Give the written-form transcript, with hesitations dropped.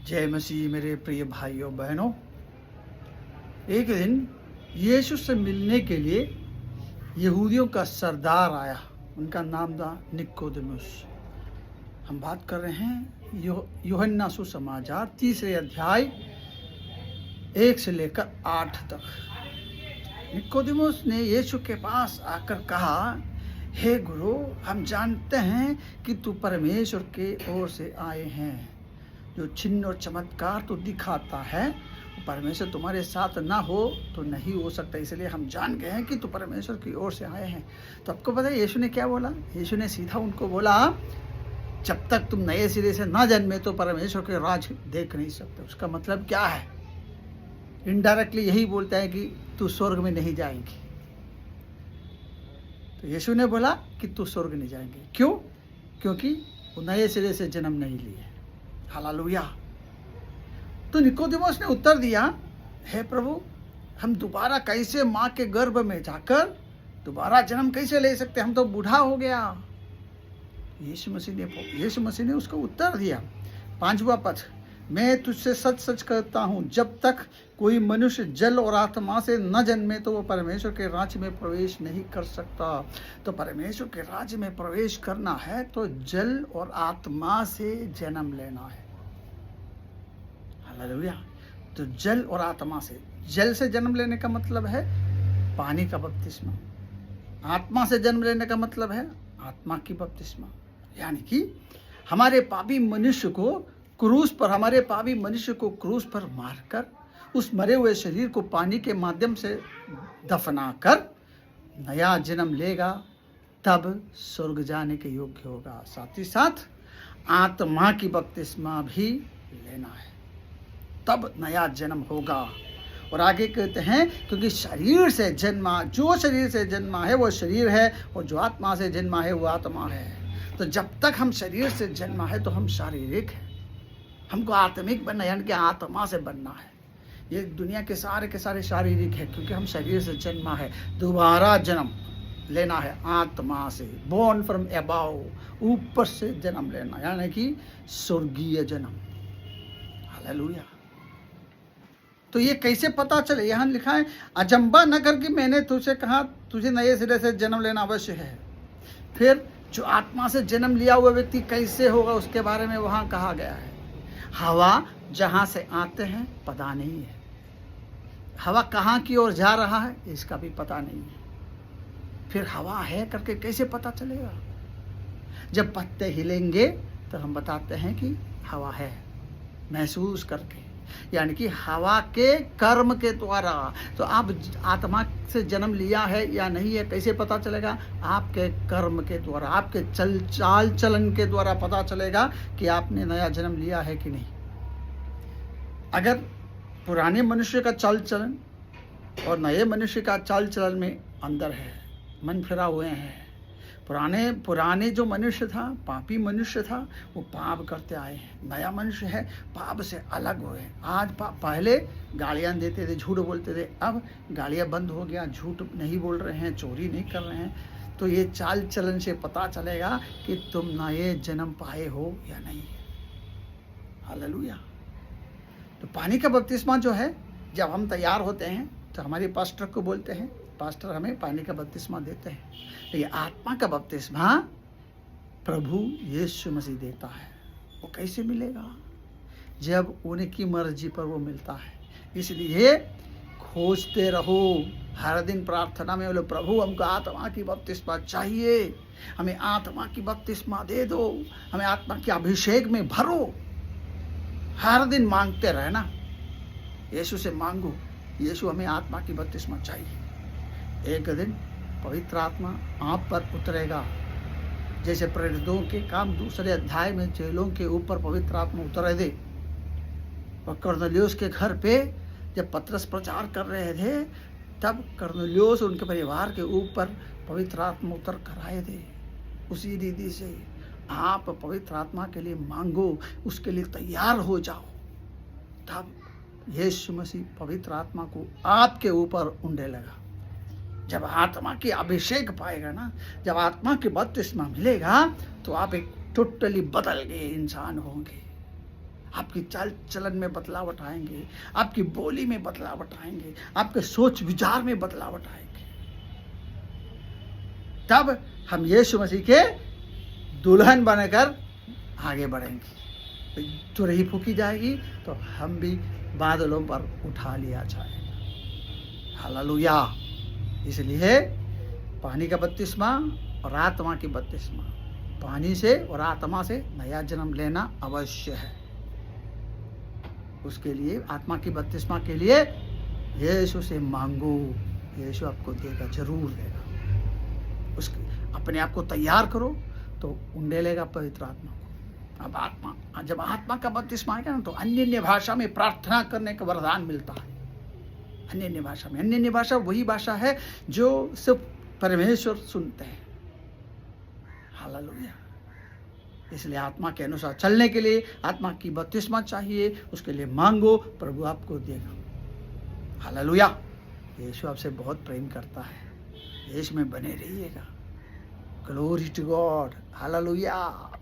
जय मसीह मेरे प्रिय भाइयों बहनों। एक दिन यीशु से मिलने के लिए यहूदियों का सरदार आया। उनका नाम था निकोदेमुस। हम बात कर रहे हैं यूहन्ना सुसमाचार 3 अध्याय 1 से लेकर 8 तक। निकोदेमुस ने यीशु के पास आकर कहा, हे गुरु, हम जानते हैं कि तू परमेश्वर के ओर से आए हैं। जो चिन्ह और चमत्कार तो दिखाता है, परमेश्वर तुम्हारे साथ ना हो तो नहीं हो सकता। इसलिए हम जान गए हैं कि तू परमेश्वर की ओर से आए हैं। तो आपको पता है यीशु ने क्या बोला? यीशु ने सीधा उनको बोला, जब तक तुम नए सिरे से ना जन्मे तो परमेश्वर के राज देख नहीं सकते। उसका मतलब क्या है? इनडायरेक्टली यही बोलता है कि तू स्वर्ग में नहीं जाएंगी। तो यीशु ने बोला कि तू स्वर्ग नहीं जाएंगे। क्यों? क्योंकि वो नए सिरे से जन्म नहीं लिए। हालेलुया। तो निकोदेमुस ने उत्तर दिया, हे प्रभु, हम दोबारा कैसे माँ के गर्भ में जाकर दोबारा जन्म कैसे ले सकते? हम तो बूढ़ा हो गया। यीशु मसीह ने उसको उत्तर दिया, 5वां पद, मैं तुझसे सच सच कहता हूँ, जब तक कोई मनुष्य जल और आत्मा से न जन्मे तो वो परमेश्वर के राज्य में प्रवेश नहीं कर सकता। तो परमेश्वर के राज्य में प्रवेश करना है तो जल और आत्मा से जन्म लेना है। हालेलुया। तो जल और आत्मा से, जल से जन्म लेने का मतलब है पानी का बपतिस्मा। आत्मा से जन्म लेने का मतलब है आत्मा की बपतिस्मा। यानी कि हमारे पापी मनुष्य को क्रूस पर मारकर उस मरे हुए शरीर को पानी के माध्यम से दफनाकर नया जन्म लेगा, तब स्वर्ग जाने के योग्य होगा। साथ ही साथ आत्मा की बपतिस्मा भी लेना है, तब नया जन्म होगा। और आगे कहते हैं, क्योंकि शरीर से जन्मा, जो शरीर से जन्मा है वो शरीर है, और जो आत्मा से जन्मा है वो आत्मा है। तो जब तक हम शरीर से जन्मा है तो हम शारीरिक हैं। हमको आत्मिक बनना है, यानी कि आत्मा से बनना है। ये दुनिया के सारे शारीरिक है, क्योंकि हम शरीर से जन्मा है। दोबारा जन्म लेना है आत्मा से, बोर्न फ्रॉम अबव, ऊपर से जन्म लेना, यानी कि स्वर्गीय जन्म। हालेलुया। तो ये कैसे पता चले? यहाँ लिखा है, अजंबा न कर कि मैंने तुझसे कहा, तुझे नए सिरे से जन्म लेना अवश्य है। फिर जो आत्मा से जन्म लिया हुआ व्यक्ति कैसे होगा, उसके बारे में वहाँ कहा गया है। हवा जहाँ से आते हैं पता नहीं है, हवा कहाँ की ओर जा रहा है इसका भी पता नहीं है। फिर हवा है करके कैसे पता चलेगा? जब पत्ते हिलेंगे तो हम बताते हैं कि हवा है, महसूस करके, यानी कि हवा के कर्म के द्वारा। तो आप आत्मा से जन्म लिया है या नहीं है कैसे पता चलेगा? आपके कर्म के द्वारा, आपके चाल चलन के द्वारा पता चलेगा कि आपने नया जन्म लिया है कि नहीं। अगर पुराने मनुष्य का चाल चलन और नए मनुष्य का चाल चलन में अंदर है, मन फिरा हुए हैं। पुराने जो मनुष्य था, पापी मनुष्य था, वो पाप करते आए हैं। नया मनुष्य है, पाप से अलग हुए। आज पहले गालियाँ देते थे, झूठ बोलते थे, अब गालियाँ बंद हो गया, झूठ नहीं बोल रहे हैं, चोरी नहीं कर रहे हैं। तो ये चाल चलन से पता चलेगा कि तुम नए जन्म पाए हो या नहीं। हालेलुया। तो पानी का बपतिस्मा जो है, जब हम तैयार होते हैं तो हमारे पास्टर को बोलते हैं, पास्टर हमें पानी का बपतिस्मा देते हैं। लेकिन आत्मा का बपतिस्मा प्रभु यीशु मसीह देता है। वो कैसे मिलेगा? जब उनकी मर्जी पर वो मिलता है। इसलिए खोजते रहो, हर दिन प्रार्थना में बोलो, प्रभु हमको आत्मा की बपतिस्मा चाहिए, हमें आत्मा की बपतिस्मा दे दो, हमें आत्मा के अभिषेक में भरो। हर दिन मांगते रहना, यीशु से मांगो, यीशु हमें आत्मा की बपतिस्मा चाहिए। एक दिन पवित्र आत्मा आप पर उतरेगा, जैसे प्रेरितों के काम 2 अध्याय में चेलों के ऊपर पवित्र आत्मा उतरे थे। और कर्नेलियुस के घर पे जब पतरस प्रचार कर रहे थे, तब कर्नेलियुस उनके परिवार के ऊपर पवित्र आत्मा उतर कर आए थे। उसी रीति से आप पवित्र आत्मा के लिए मांगो, उसके लिए तैयार हो जाओ, तब यीशु मसीह पवित्र आत्मा को आपके ऊपर उंडे लगा। जब आत्मा की अभिषेक पाएगा ना, जब आत्मा की बपतिस्मा मिलेगा, तो आप एक टोटली बदल गए इंसान होंगे। आपकी चाल चलन में बदलावट आएंगे, आपकी बोली में बदलावट आएंगे, आपके सोच विचार में बदलावट आएंगे। तब हम यीशु मसीह के दुल्हन बनकर आगे बढ़ेंगे। तुरही फूकी जाएगी तो हम भी बादलों पर उठा लिया जाएगा। हालेलुया। इसलिए पानी का बपतिस्मा और आत्मा की बपतिस्मा, पानी से और आत्मा से नया जन्म लेना अवश्य है। उसके लिए आत्मा की बपतिस्मा के लिए यीशु से मांगो, यीशु आपको देगा, जरूर देगा। उसके अपने आप को तैयार करो तो उंडेलेगा पवित्र आत्मा को। अब आत्मा, जब आत्मा का बपतिस्मा आएगा ना तो अन्य भाषा में प्रार्थना करने का वरदान मिलता है। अन्य भाषा में, अन्य भाषा वही भाषा है जो सिर्फ परमेश्वर सुनते हैं। हालेलुया। इसलिए आत्मा के अनुसार चलने के लिए आत्मा की बपतिस्मा चाहिए, उसके लिए मांगो, प्रभु आपको देगा। हालेलुया। यीशु आपसे बहुत प्रेम करता है, यीशु में बने रहिएगा। Glory to God. हालेलुया।